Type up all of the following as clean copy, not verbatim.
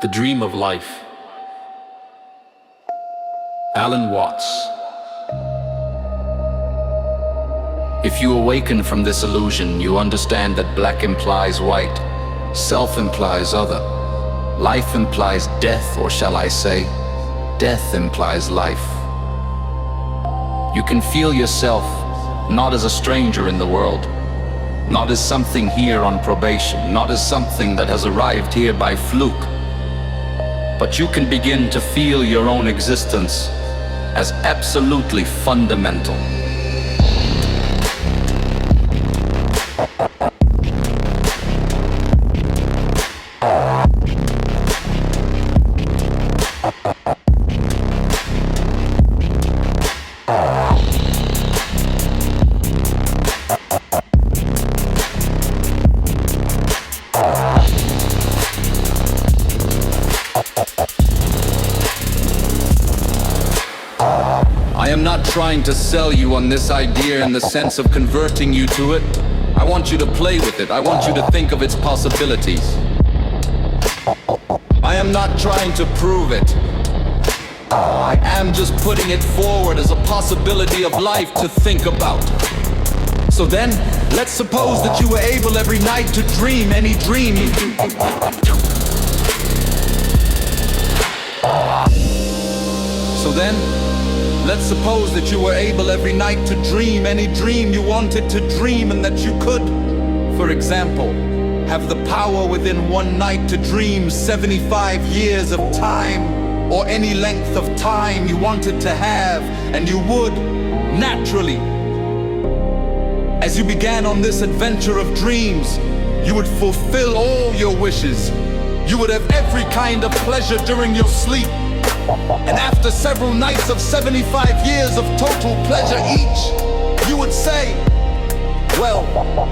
The Dream of Life. Alan Watts. If you awaken from this illusion, you understand that black implies white, self implies other, life implies death, or shall I say, death implies life. You can feel yourself not as a stranger in the world, not as something here on probation, not as something that has arrived here by fluke, but you can begin to feel your own existence as absolutely fundamental. I am not trying to sell you on this idea in the sense of converting you to it. I want you to play with it. I want you to think of its possibilities. I am not trying to prove it. I am just putting it forward as a possibility of life to think about. So then, let's suppose that you were able every night to dream any dream. So then, let's suppose that you were able every night to dream any dream you wanted to dream, and that you could, for example, have the power within one night to dream 75 years of time, or any length of time you wanted to have, and you would, naturally. As you began on this adventure of dreams, you would fulfill all your wishes. You would have every kind of pleasure during your sleep. And after several nights of 75 years of total pleasure each, you would say, well,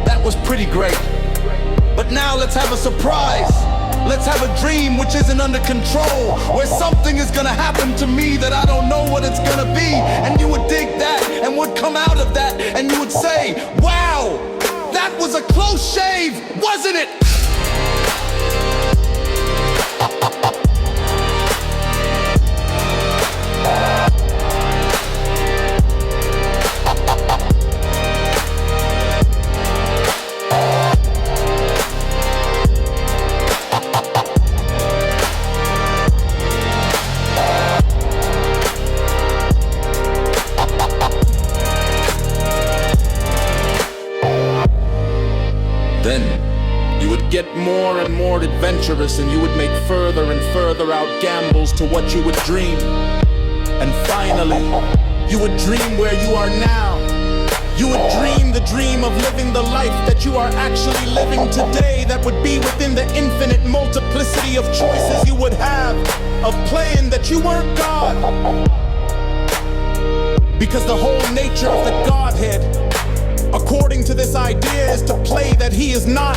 that was pretty great. But now let's have a surprise. Let's have a dream which isn't under control, where something is gonna happen to me that I don't know what it's gonna be. And you would dig that and would come out of that and you would say, wow, that was a close shave, wasn't it? Then you would get more and more adventurous, and you would make further and further out gambles to what you would dream. And finally, you would dream where you are now. You would dream the dream of living the life that you are actually living today, that would be within the infinite multiplicity of choices you would have of playing that you weren't God. Because the whole nature of the Godhead, according to this idea, is to play that he is not.